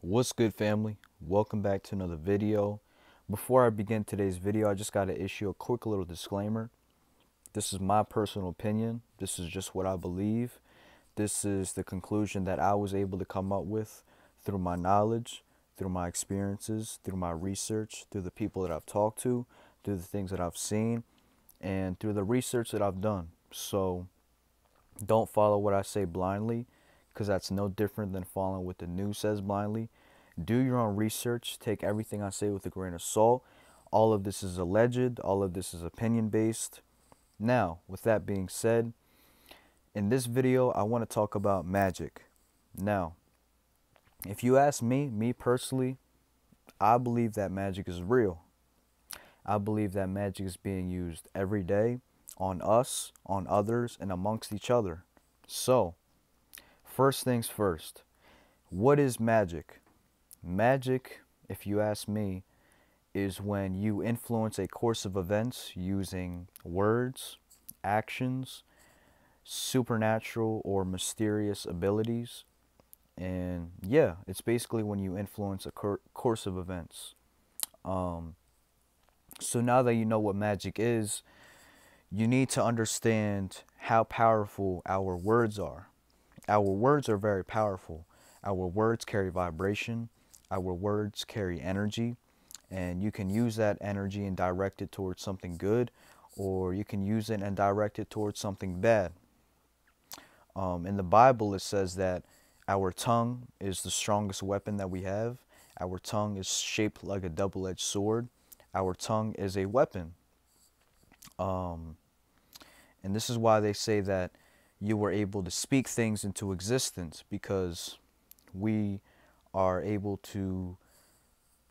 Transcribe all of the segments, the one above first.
What's good, family? Welcome back to another video. Before I begin today's video, I just got to issue a quick little disclaimer. This is my personal opinion. This is just what I believe. This is the conclusion that I was able to come up with through my knowledge, through my experiences, through my research, through the people that I've talked to, through the things that I've seen, and through the research that I've done. So don't follow what I say blindly, because that's no different than following what the news says blindly. Do your own research. Take everything I say with a grain of salt. All of this is alleged. All of this is opinion based. Now, with that being said, in this video, I want to talk about magic. Now, if you ask me personally, I believe that magic is real. I believe that magic is being used every day on us, on others, and amongst each other. So, first things first, what is magic? Magic, if you ask me, is when you influence a course of events using words, actions, supernatural or mysterious abilities. And yeah, it's basically when you influence a course of events. So now that you know what magic is, you need to understand how powerful our words are. Our words are very powerful. Our words carry vibration. Our words carry energy. And you can use that energy and direct it towards something good, or you can use it and direct it towards something bad. In the Bible, it says that our tongue is the strongest weapon that we have. Our tongue is shaped like a double-edged sword. Our tongue is a weapon. And this is why they say that you were able to speak things into existence, because we are able to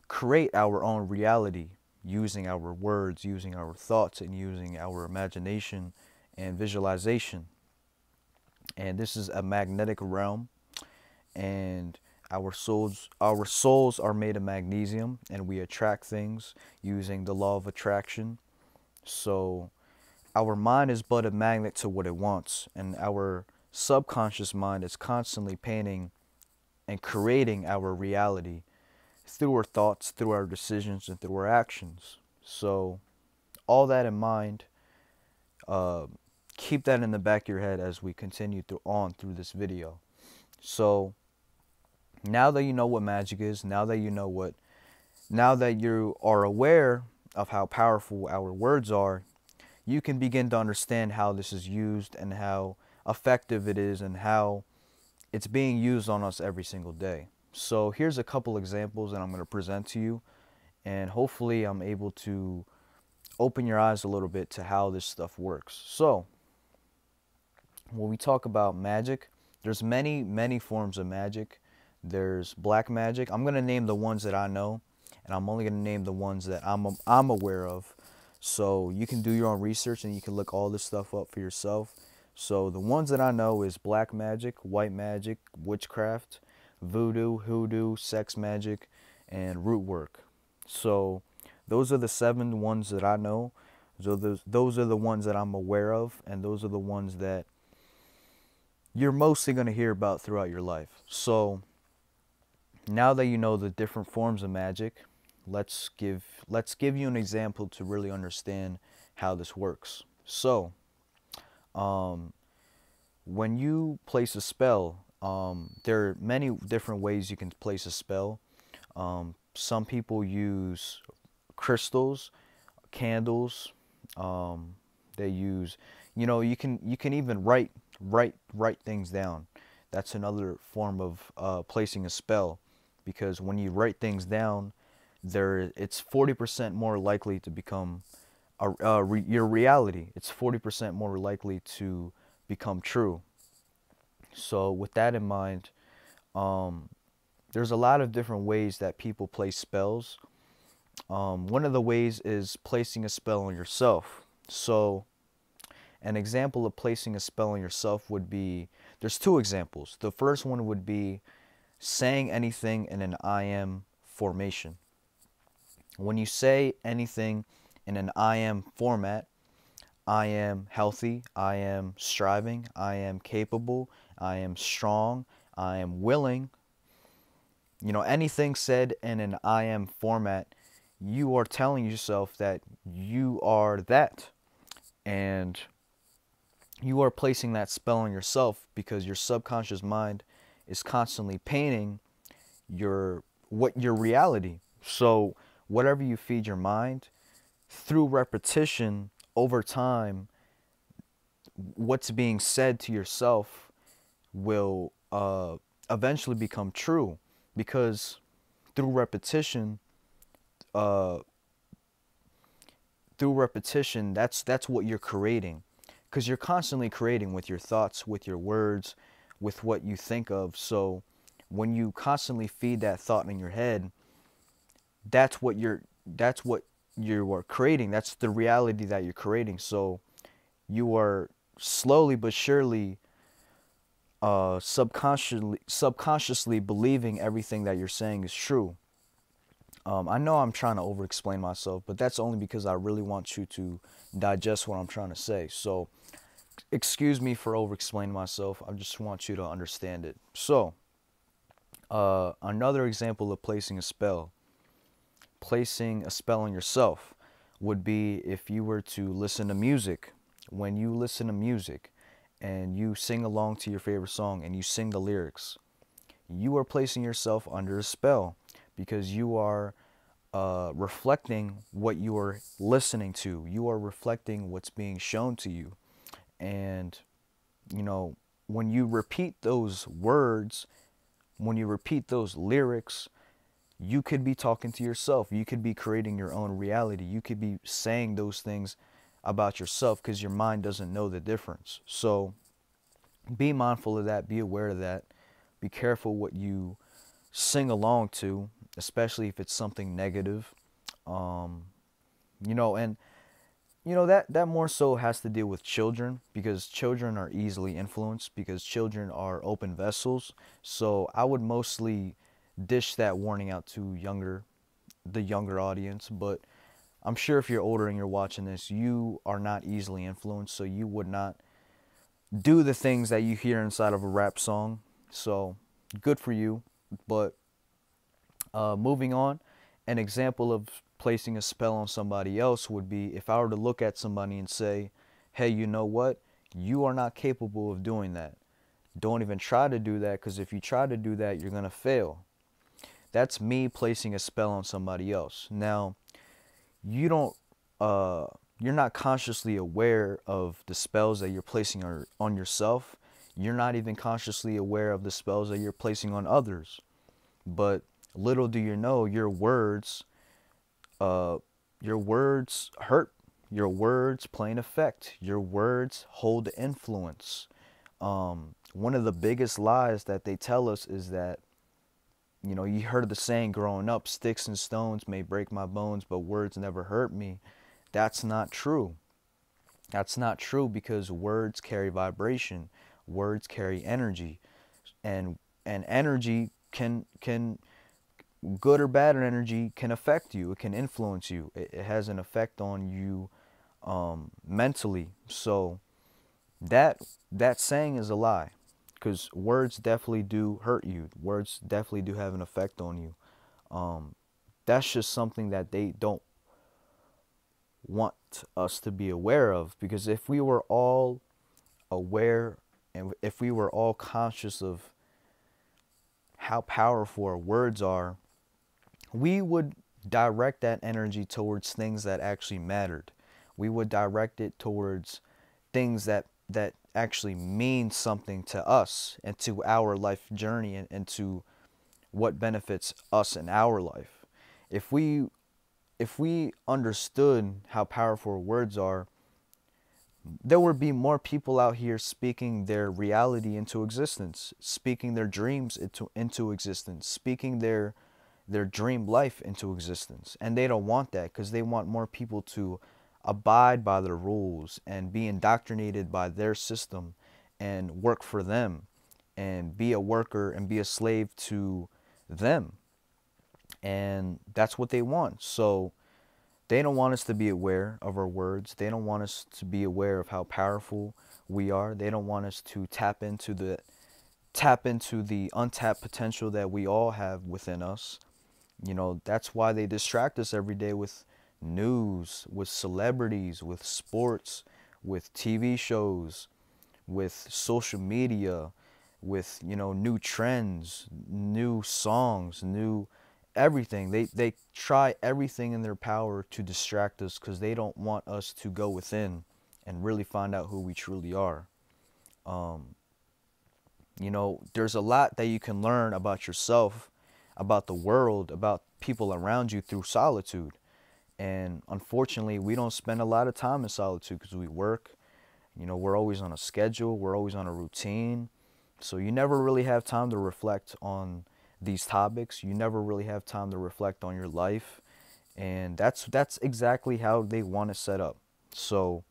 create our own reality using our words, using our thoughts, and using our imagination and visualization. And this is a magnetic realm, and our souls are made of magnesium, and we attract things using the law of attraction. So our mind is but a magnet to what it wants, and our subconscious mind is constantly painting and creating our reality through our thoughts, through our decisions, and through our actions. So all that in mind, keep that in the back of your head as we continue through this video. So now that you know what magic is, now that you are aware of how powerful our words are, you can begin to understand how this is used and how effective it is and how it's being used on us every single day. So here's a couple examples that I'm going to present to you, and hopefully I'm able to open your eyes a little bit to how this stuff works. So when we talk about magic, there's many forms of magic. There's black magic. I'm going to name the ones that I know, and I'm only going to name the ones that I'm aware of. So you can do your own research and you can look all this stuff up for yourself. So the ones that I know is black magic, white magic, witchcraft, voodoo, hoodoo, sex magic, and root work. So those are the 7 ones that I know. So those are the ones that I'm aware of, and those are the ones that you're mostly going to hear about throughout your life. So now that you know the different forms of magic, let's give you an example to really understand how this works. So when you place a spell, there are many different ways you can place a spell. Some people use crystals, candles. They use, you can even write things down. That's another form of placing a spell, because when you write things down, it's 40% more likely to become your reality. It's 40% more likely to become true. So with that in mind, there's a lot of different ways that people place spells. One of the ways is placing a spell on yourself. So an example of placing a spell on yourself would be, there's 2 examples. The first one would be saying anything in an I am formation. When you say anything in an I am format, I am healthy, I am striving, I am capable, I am strong, I am willing, You know, anything said in an I am format, you are telling yourself that you are that. And you are placing that spell on yourself because your subconscious mind is constantly painting your reality. So whatever you feed your mind through repetition over time, what's being said to yourself will eventually become true, because through repetition, uh, that's what you're creating, because you're constantly creating with your thoughts, with your words, with what you think of. So when you constantly feed that thought in your head, that's what you are creating. That's the reality that you're creating. So you are slowly but surely subconsciously believing everything that you're saying is true. I know I'm trying to over explain myself, but that's only because I really want you to digest what I'm trying to say. So excuse me for over explaining myself. I just want you to understand it. So another example of placing a spell on yourself would be if you were to listen to music. When you listen to music and you sing along to your favorite song and you sing the lyrics, you are placing yourself under a spell, because you are reflecting what you are listening to. You are reflecting what's being shown to you. And, you know, when you repeat those words, when you repeat those lyrics, you could be talking to yourself. You could be creating your own reality. You could be saying those things about yourself because your mind doesn't know the difference. So be mindful of that. Be aware of that. Be careful what you sing along to, especially if it's something negative. Um, you know, and you know that more so has to deal with children, because children are easily influenced, because children are open vessels. So I would mostly dish that warning out to the younger audience. But I'm sure if you're older and you're watching this, you are not easily influenced, so you would not do the things that you hear inside of a rap song. So good for you. But moving on, an example of placing a spell on somebody else would be if I were to look at somebody and say, hey, you know what? You are not capable of doing that. Don't even try to do that, because if you try to do that, you're going to fail. That's me placing a spell on somebody else. Now, you don't, you're not consciously aware of the spells that you're placing on yourself. You're not even consciously aware of the spells that you're placing on others. But little do you know, your words hurt. Your words play an effect. Your words hold influence. One of the biggest lies that they tell us is that, you know, you heard the saying growing up, sticks and stones may break my bones, but words never hurt me. That's not true. That's not true, because words carry vibration. Words carry energy. And energy can good or bad energy can affect you. It can influence you. It has an effect on you mentally. So that saying is a lie, because words definitely do hurt you. Words definitely do have an effect on you. That's just something that they don't want us to be aware of, because if we were all aware and if we were all conscious of how powerful our words are, we would direct that energy towards things that actually mattered. We would direct it towards things that actually mean something to us and to our life journey, and to what benefits us in our life. If we understood how powerful our words are, there would be more people out here speaking their reality into existence, speaking their dreams into existence, speaking their dream life into existence. And they don't want that, because they want more people to abide by their rules and be indoctrinated by their system and work for them and be a worker and be a slave to them. And that's what they want. So they don't want us to be aware of our words. They don't want us to be aware of how powerful we are. They don't want us to tap into tap into the untapped potential that we all have within us. You know, that's why they distract us every day with news, with celebrities, with sports, with TV shows, with social media, with, you know, new trends, new songs, new everything. They try everything in their power to distract us because they don't want us to go within and really find out who we truly are. Um, you know, there's a lot that you can learn about yourself, about the world, about people around you through solitude. And unfortunately, we don't spend a lot of time in solitude because we work. You know, we're always on a schedule, we're always on a routine. So you never really have time to reflect on these topics. You never really have time to reflect on your life. And that's exactly how they want it set up. So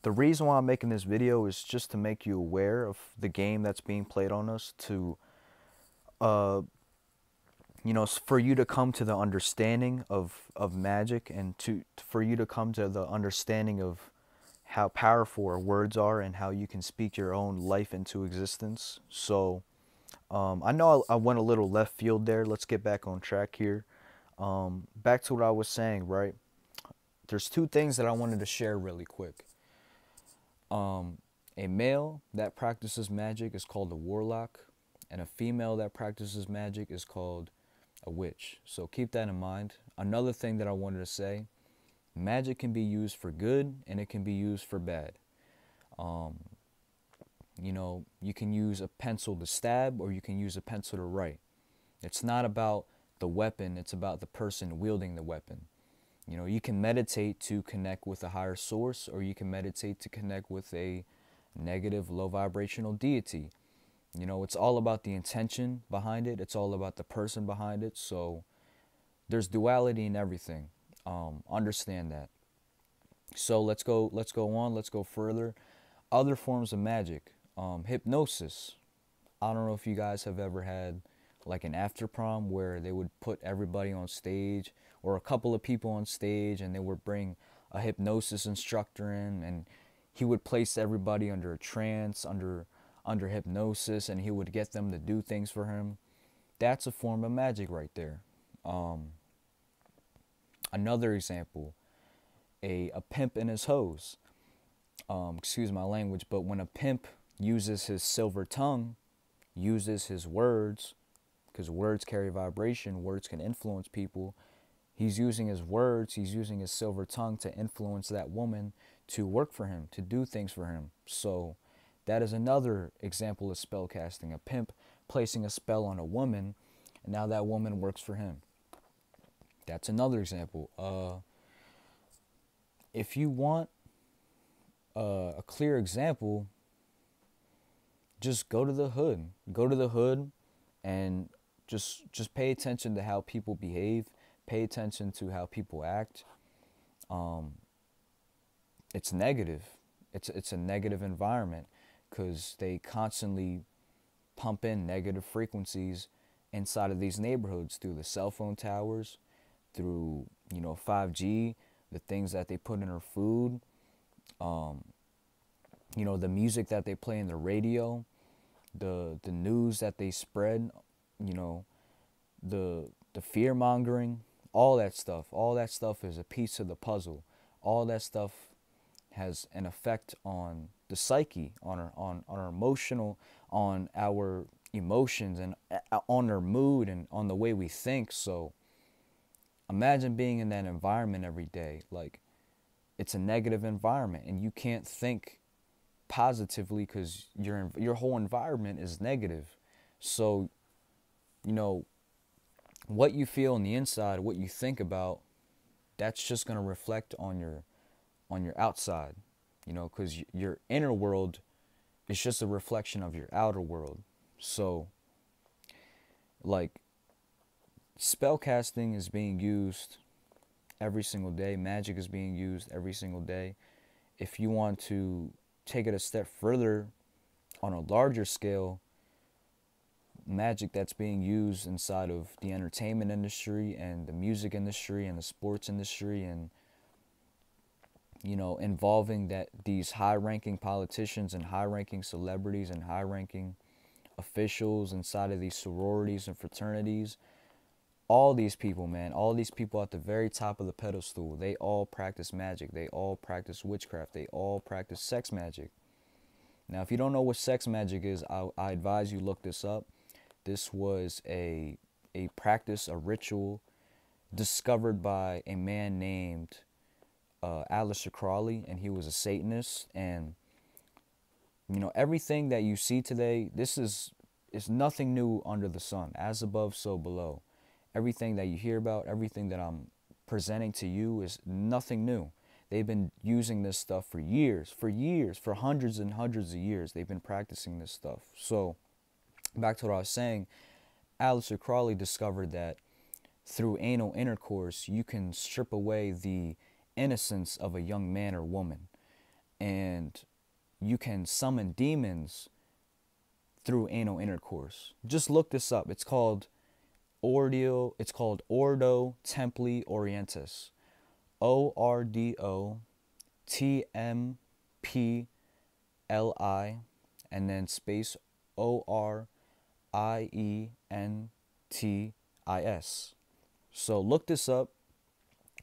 the reason why I'm making this video is just to make you aware of the game that's being played on us, to uh you know, for you to come to the understanding of magic, and to for you to come to the understanding of how powerful our words are and how you can speak your own life into existence. So I know I went a little left field there. Let's get back on track here. Back to what I was saying, right? There's two things that I wanted to share really quick. A male that practices magic is called a warlock, and a female that practices magic is called a witch. So keep that in mind. Another thing that I wanted to say, magic can be used for good and it can be used for bad. You know, you can use a pencil to stab or you can use a pencil to write. It's not about the weapon, it's about the person wielding the weapon. You know, you can meditate to connect with a higher source, or you can meditate to connect with a negative, low vibrational deity. You know, it's all about the intention behind it. It's all about the person behind it. So there's duality in everything. Understand that. So let's go on. Let's go further. Other forms of magic. Hypnosis. I don't know if you guys have ever had like an after prom where they would put everybody on stage, or a couple of people on stage, and they would bring a hypnosis instructor in, and he would place everybody under a trance, under hypnosis, and he would get them to do things for him. That's a form of magic right there. Another example, a pimp and his hose. Excuse my language, but when a pimp uses his silver tongue, uses his words, because words carry vibration, words can influence people. He's using his words, he's using his silver tongue to influence that woman to work for him, to do things for him. So that is another example of spell casting. A pimp placing a spell on a woman, and now that woman works for him. That's another example. If you want a clear example, just go to the hood. Go to the hood and just pay attention to how people behave. Pay attention to how people act. It's negative. It's a negative environment because they constantly pump in negative frequencies inside of these neighborhoods through the cell phone towers, through 5G, the things that they put in our food, the music that they play in the radio, the news that they spread, the fear mongering, all that stuff is a piece of the puzzle. All that stuff has an effect on the psyche, on our emotional, on our emotions, and on our mood, and on the way we think. So imagine being in that environment every day. Like, it's a negative environment, and you can't think positively because your whole environment is negative. So, what you feel on the inside, what you think about, that's just going to reflect on your outside, because your inner world is just a reflection of your outer world. So, like, spell casting is being used every single day. Magic is being used every single day. If you want to take it a step further on a larger scale, magic that's being used inside of the entertainment industry and the music industry and the sports industry, and involving these high-ranking politicians and high-ranking celebrities and high-ranking officials inside of these sororities and fraternities, all these people, man, all these people at the very top of the pedestal, they all practice magic. They all practice witchcraft. They all practice sex magic. Now, if you don't know what sex magic is, I advise you look this up. This was a practice, a ritual discovered by a man named Aleister Crowley, and he was a Satanist. And you know, everything that you see today, this is nothing new under the sun. As above, so below. Everything that you hear about, everything that I'm presenting to you is nothing new. They've been using this stuff for years, for hundreds and hundreds of years. They've been practicing this stuff. So, back to what I was saying, Aleister Crowley discovered that through anal intercourse, you can strip away the innocence of a young man or woman. And you can summon demons through anal intercourse. Just look this up. It's called Ordo Templi Orientis. ORDOTMPLI and then space ORIENTIS. So look this up.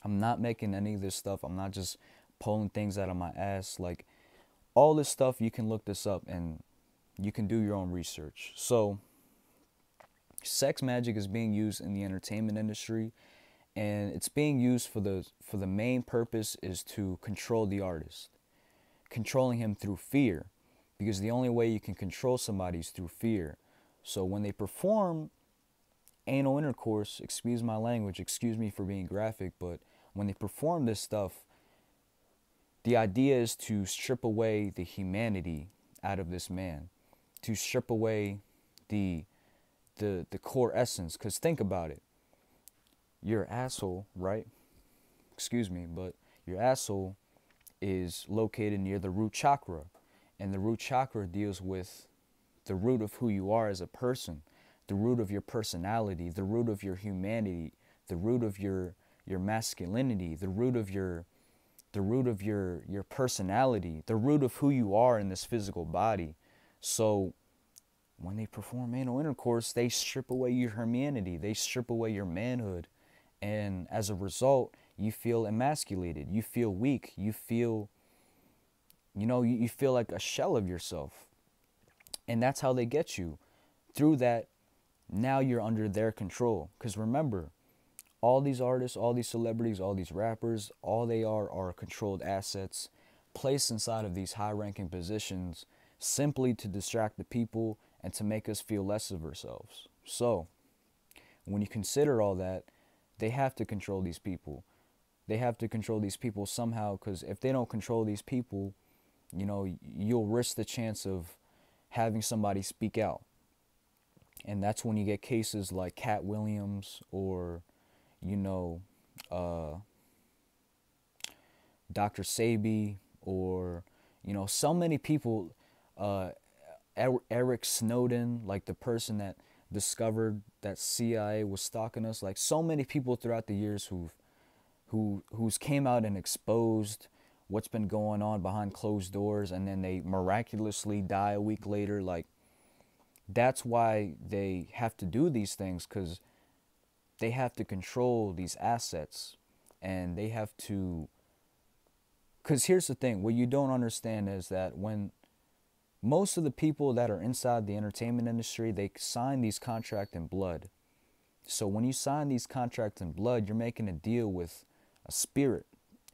I'm not making any of this stuff. I'm not just pulling things out of my ass. Like, all this stuff, you can look this up and you can do your own research. So sex magic is being used in the entertainment industry, and it's being used for the main purpose is to control the artist, controlling him through fear, because the only way you can control somebody is through fear. So when they perform anal intercourse, excuse my language, excuse me for being graphic, but when they perform this stuff, the idea is to strip away the humanity out of this man, to strip away the core essence. Because think about it. Your asshole, right? Excuse me, but your asshole is located near the root chakra. And the root chakra deals with the root of who you are as a person, the root of your personality, the root of your humanity, the root of your masculinity, the root of your personality, the root of who you are in this physical body. So when they perform anal intercourse, they strip away your humanity, they strip away your manhood, and as a result, you feel emasculated, you feel weak, you feel, you feel like a shell of yourself. And that's how they get you. Through that, now you're under their control. Because remember, all these artists, all these celebrities, all these rappers, all they are controlled assets placed inside of these high-ranking positions simply to distract the people and to make us feel less of ourselves. So, when you consider all that, they have to control these people. They have to control these people somehow, because if they don't control these people, you'll risk the chance of having somebody speak out. And that's when you get cases like Cat Williams or Dr. Sabi, or so many people, Eric Snowden, like the person that discovered that CIA was stalking us, like so many people throughout the years who's came out and exposed what's been going on behind closed doors, and then they miraculously die a week later. Like, that's why they have to do these things, because they have to control these assets, and they have to, because here's the thing, what you don't understand is that when most of the people that are inside the entertainment industry, they sign these contracts in blood. So when you sign these contracts in blood, you're making a deal with a spirit.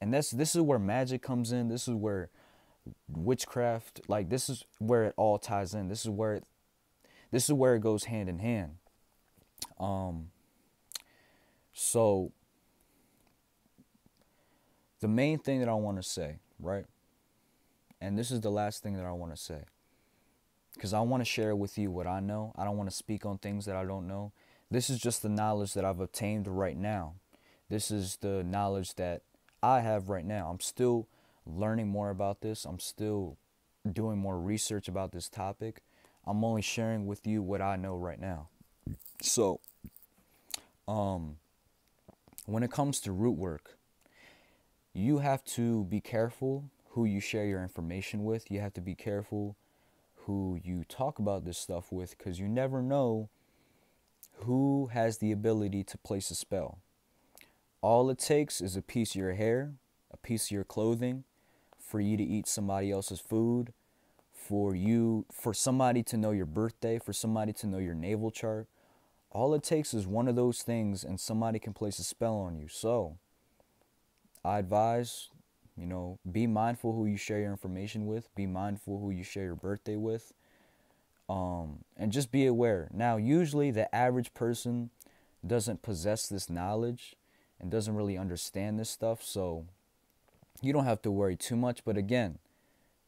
And this is where magic comes in. This is where witchcraft, like, this is where it all ties in. This is where it goes hand in hand. So the main thing that I want to say, right? And this is the last thing that I want to say, because I want to share with you what I know. I don't want to speak on things that I don't know. This is just the knowledge that I've obtained right now. This is the knowledge that I have right now. I'm still learning more about this. I'm still doing more research about this topic. I'm only sharing with you what I know right now. So, when it comes to root work, you have to be careful who you share your information with. You have to be careful who you talk about this stuff with, because you never know who has the ability to place a spell. All it takes is a piece of your hair, a piece of your clothing, for you to eat somebody else's food, for somebody to know your birthday, for somebody to know your natal chart. All it takes is one of those things and somebody can place a spell on you. So I advise, be mindful who you share your information with, be mindful who you share your birthday with, and just be aware. Now, usually the average person doesn't possess this knowledge and doesn't really understand this stuff, so you don't have to worry too much. But again,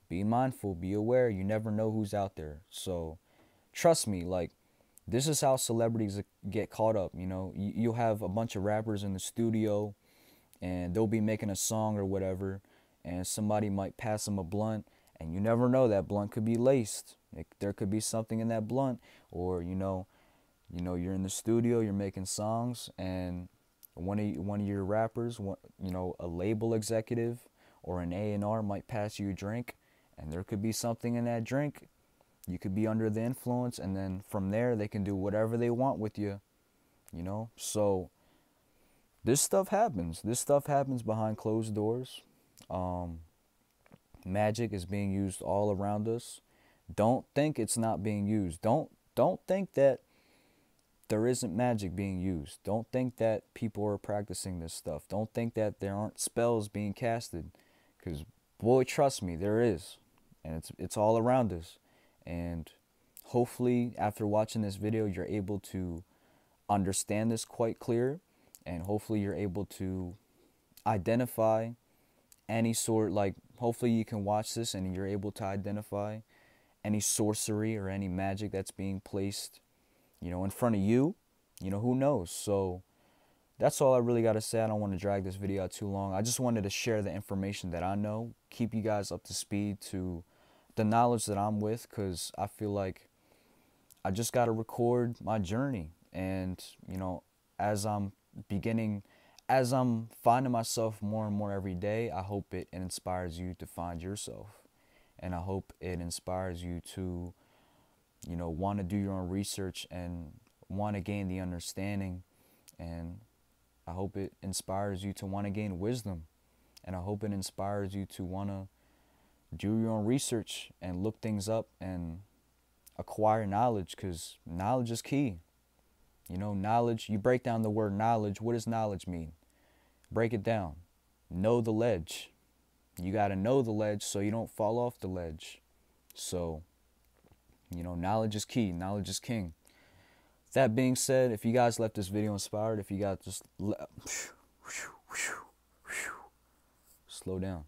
be mindful, be aware. You never know who's out there. So trust me, like, this is how celebrities get caught up. You'll have a bunch of rappers in the studio and they'll be making a song or whatever, and somebody might pass them a blunt, and you never know, that blunt could be laced. There could be something in that blunt. Or you're in the studio, you're making songs, and one of your rappers, a label executive or an A&R might pass you a drink, and there could be something in that drink. You could be under the influence, and then from there they can do whatever they want with you. So this stuff happens. This stuff happens behind closed doors. Magic is being used all around us. Don't think it's not being used. Don't think that there isn't magic being used. Don't think that people are practicing this stuff. Don't think that there aren't spells being casted, because boy, trust me, there is, and it's all around us. And hopefully after watching this video, you're able to understand this quite clear, and hopefully you're able to identify any sort, hopefully you can watch this and you're able to identify any sorcery or any magic that's being placed, in front of you. Who knows? So that's all I really got to say. I don't want to drag this video out too long. I just wanted to share the information that I know, keep you guys up to speed to the knowledge that I'm with, because I feel like I just got to record my journey. And, as I'm finding myself more and more every day, I hope it inspires you to find yourself. And I hope it inspires you to, want to do your own research and want to gain the understanding. And I hope it inspires you to want to gain wisdom. And I hope it inspires you to want to do your own research and look things up and acquire knowledge, because knowledge is key. Knowledge, you break down the word knowledge. What does knowledge mean? Break it down. Know the ledge. You got to know the ledge so you don't fall off the ledge. So, knowledge is key. Knowledge is king. That being said, if you guys left this video inspired, if you guys just slow down.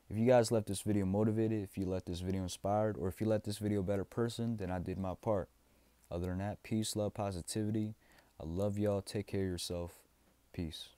If you guys left this video motivated, if you left this video inspired, or if you left this video a better person, then I did my part. Other than that, peace, love, positivity. I love y'all. Take care of yourself. Peace.